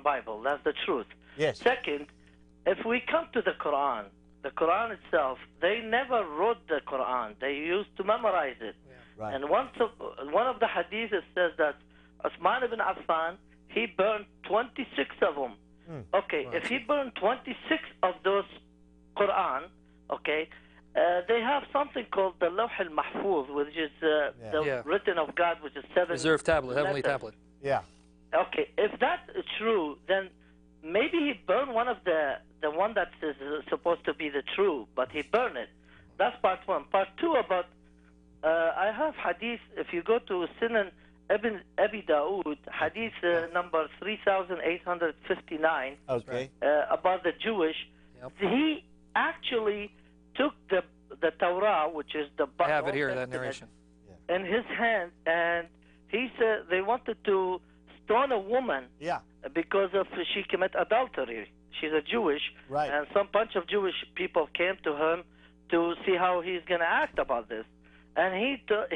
Bible. That's the truth. Yes. Second, if we come to the Quran itself, they never wrote the Quran. They used to memorize it. Yeah. Right. And one of the hadiths says that Uthman ibn Affan, he burned 26 of them. Okay, if he burned 26 of those Quran, okay, they have something called the Lawh al-Mahfuz, which is the written of God, which is 7 reserved tablet, heavenly letters. tablet. Yeah. Okay, if that's true, then maybe he burned one of the one that is supposed to be the true, but he burned it. That's part one. Part two about I have hadith. If you go to Sunan Ibn Abi Dawood, hadith number 3859. Okay. About the Jewish, he actually took the Torah, which is the I have it here, that narration, in his hand, and he said they wanted to stone a woman because of she commit adultery. She's a Jewish, right. And some bunch of Jewish people came to him to see how he's going to act about this. And he took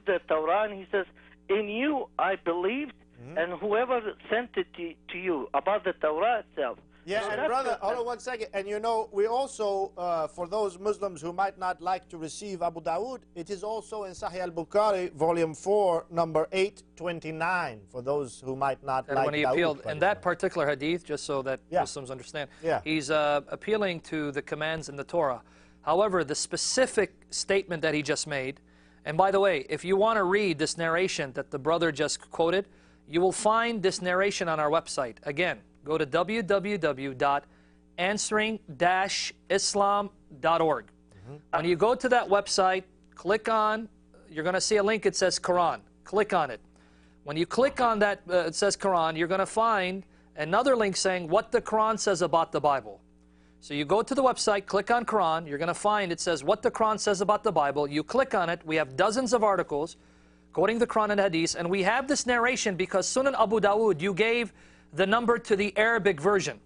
the Torah and he says, "In you I believed, and whoever sent it to you," about the Torah itself. Yes, and brother, hold on one second. And you know, we also, for those Muslims who might not like to receive Abu Dawood, it is also in Sahih al-Bukhari, volume 4, number 829, for those who might not like when he appealed, and that particular hadith, just so that Muslims understand, he's appealing to the commands in the Torah. However, the specific statement that he just made, and by the way, if you want to read this narration that the brother just quoted, you will find this narration on our website. Again, go to www.answering-islam.org. When you go to that website, click on, you're going to see a link, it says Quran. Click on it. When you click on that, it says Quran, you're going to find another link saying what the Quran says about the Bible. So you go to the website, click on Quran, you're going to find it says what the Quran says about the Bible. You click on it, we have dozens of articles quoting the Quran and Hadith, and we have this narration because Sunan Abu Dawood, you gave the number to the Arabic version.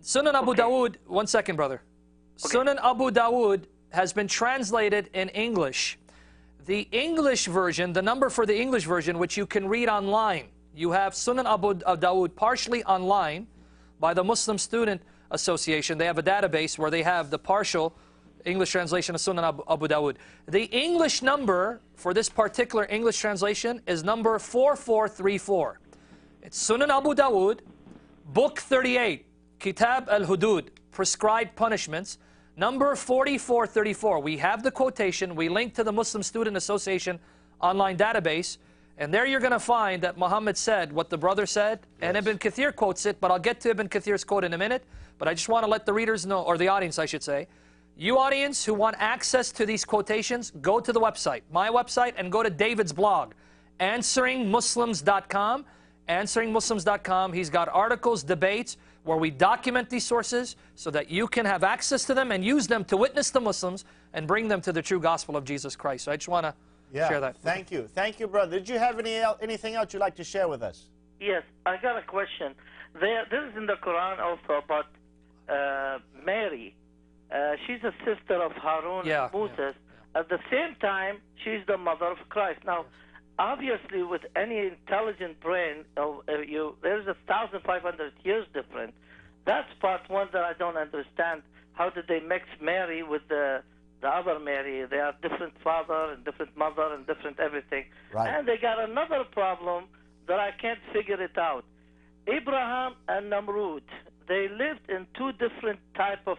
Sunan Abu Dawood, one second, brother. Sunan Abu Dawood has been translated in English. The English version, the number for the English version, which you can read online, you have Sunan Abu Dawood partially online by the Muslim Student Association. They have a database where they have the partial English translation of Sunan Abu Dawood. The English number for this particular English translation is number 4434. It's Sunan Abu Dawood, Book 38, Kitab al-Hudud, Prescribed Punishments, number 4434. We have the quotation. We link to the Muslim Student Association online database. And there you're going to find that Muhammad said what the brother said. And Ibn Kathir quotes it, but I'll get to Ibn Kathir's quote in a minute. But I just want to let the readers know, or the audience I should say, you audience who want access to these quotations, go to the website, my website, and go to David's blog, answeringmuslims.com. answeringmuslims.com. He's got articles, debates, where we document these sources so that you can have access to them and use them to witness the Muslims and bring them to the true gospel of Jesus Christ. So I just want to share that. Thank you. Thank you, brother. Did you have anything else you'd like to share with us? Yes, I got a question. This is in the Quran also about Mary. She's a sister of Harun and Moses. At the same time, she's the mother of Christ. Now, obviously, with any intelligent brain, there's 1,500 years different. That's part one that I don't understand. How did they mix Mary with the other Mary? They are different father and different mother and different everything. Right. And they got another problem that I can't figure it out. Abraham and Namrud, they lived in two different type of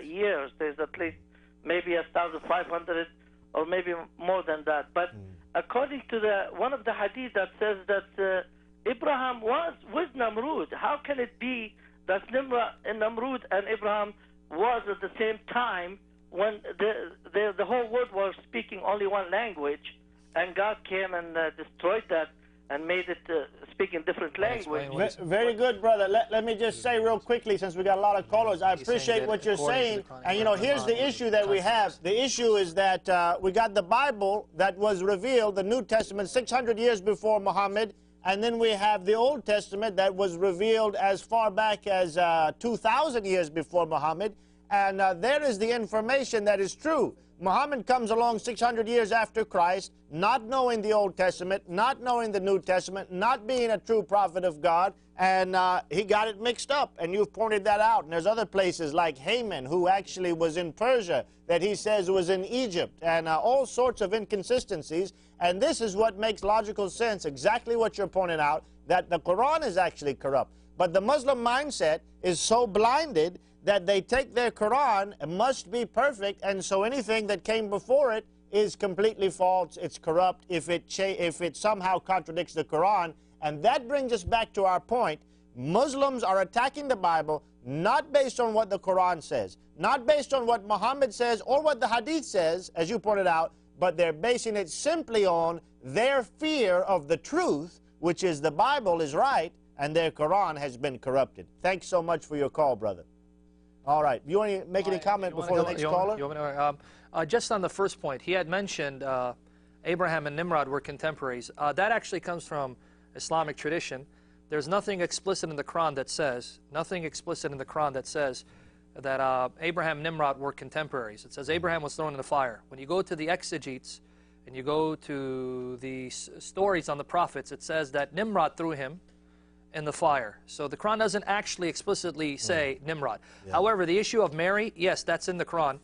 years. There's at least maybe 1,500 or maybe more than that. But according to one of the hadith that says that Abraham was with Namrud, how can it be that Namrud and Abraham was at the same time when the whole world was speaking only one language, and God came and destroyed that and made it speak in different language? Very good, brother. Let me just say real quickly, since we got a lot of callers, I appreciate what you're saying. And, you know, here's the issue that we have. The issue is that we got the Bible that was revealed, the New Testament, 600 years before Muhammad. And then we have the Old Testament that was revealed as far back as 2,000 years before Muhammad. And there is the information that is true. Muhammad comes along 600 years after Christ, not knowing the Old Testament, not knowing the New Testament, not being a true prophet of God, and he got it mixed up, and you've pointed that out. And there's other places like Haman, who actually was in Persia, that he says was in Egypt, and all sorts of inconsistencies. And this is what makes logical sense, exactly what you're pointing out, that the Quran is actually corrupt. But the Muslim mindset is so blinded that they take their Quran, it must be perfect, and so anything that came before it is completely false, it's corrupt, if it somehow contradicts the Quran. And that brings us back to our point. Muslims are attacking the Bible not based on what the Quran says, not based on what Muhammad says or what the Hadith says, as you pointed out, but they're basing it simply on their fear of the truth, which is the Bible is right and their Quran has been corrupted. Thanks so much for your call, brother. All right. You want to make any comment before the next caller? Just on the first point, he had mentioned Abraham and Nimrod were contemporaries. That actually comes from Islamic tradition. There's nothing explicit in the Quran that says, that Abraham and Nimrod were contemporaries. It says Abraham was thrown in the fire. When you go to the exegetes and you go to the stories on the prophets, it says that Nimrod threw him in the fire. So the Quran doesn't actually explicitly say Nimrod. Yeah. However, the issue of Mary, yes, that's in the Quran.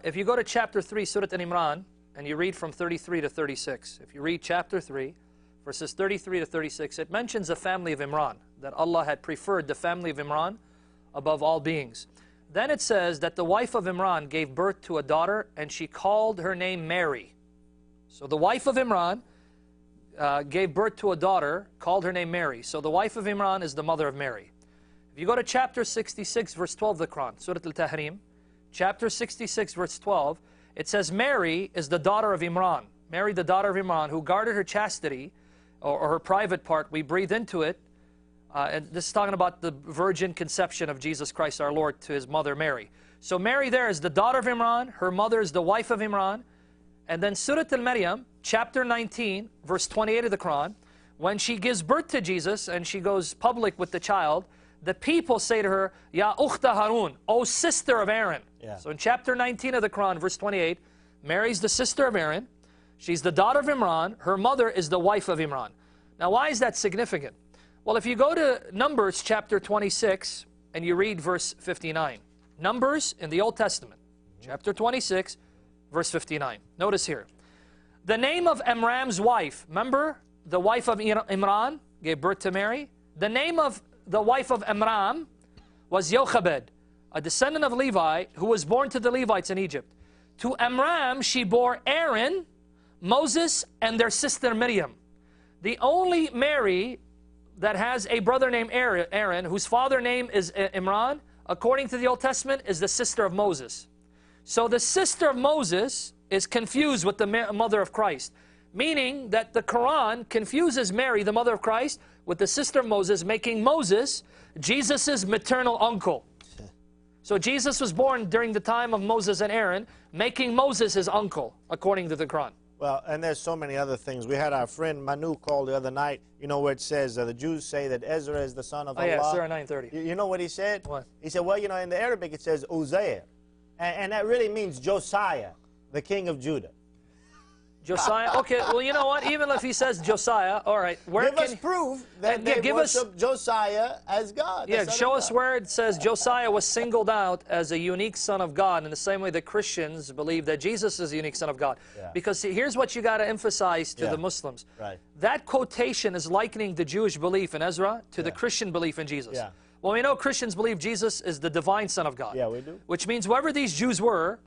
If you go to chapter 3, Surah Al-Imran, and you read from 33 to 36, if you read chapter 3, verses 33 to 36, it mentions the family of Imran, that Allah had preferred the family of Imran above all beings. Then it says that the wife of Imran gave birth to a daughter, and she called her name Mary. So the wife of Imran gave birth to a daughter, called her name Mary. So the wife of Imran is the mother of Mary. If you go to chapter 66, verse 12 of the Quran, Surah Al-Tahrim, chapter 66, verse 12, it says Mary is the daughter of Imran. Mary, the daughter of Imran, who guarded her chastity, or her private part, we breathe into it. And this is talking about the virgin conception of Jesus Christ our Lord to his mother Mary. So Mary there is the daughter of Imran, her mother is the wife of Imran. And then Surah Al-Maryam, chapter 19, verse 28 of the Quran, when she gives birth to Jesus and she goes public with the child, the people say to her, Ya Ukhta Harun, O sister of Aaron. Yeah. So in chapter 19 of the Quran, verse 28, Mary's the sister of Aaron. She's the daughter of Imran. Her mother is the wife of Imran. Now, why is that significant? Well, if you go to Numbers chapter 26 and you read verse 59, Numbers in the Old Testament, chapter 26, verse 59. Notice here. The name of Amram's wife, remember the wife of Imran gave birth to Mary? The name of the wife of Amram was Jochebed, a descendant of Levi who was born to the Levites in Egypt. To Amram she bore Aaron, Moses, and their sister Miriam. The only Mary that has a brother named Aaron, whose father name is Imran, according to the Old Testament, is the sister of Moses. So the sister of Moses is confused with the mother of Christ, meaning that the Quran confuses Mary, the mother of Christ, with the sister of Moses, making Moses Jesus' maternal uncle. So Jesus was born during the time of Moses and Aaron, making Moses his uncle, according to the Quran. Well, and there's so many other things. We had our friend Manu call the other night, you know, where it says the Jews say that Ezra is the son of Allah. Oh, yeah, Surah 9:30. You know what he said? What? He said, well, you know, in the Arabic it says Uzair. And that really means Josiah, the king of Judah. Josiah? Okay, well, you know what? Even if he says Josiah, all right. Where give us proof that they worship Josiah as God. Yeah, show us where it says Josiah was singled out as a unique son of God in the same way that Christians believe that Jesus is a unique son of God. Yeah. Because see, here's what you got to emphasize to the Muslims. Right. That quotation is likening the Jewish belief in Ezra to the Christian belief in Jesus. Yeah. Well, we know Christians believe Jesus is the divine Son of God. Yeah, we do. Which means whoever these Jews were,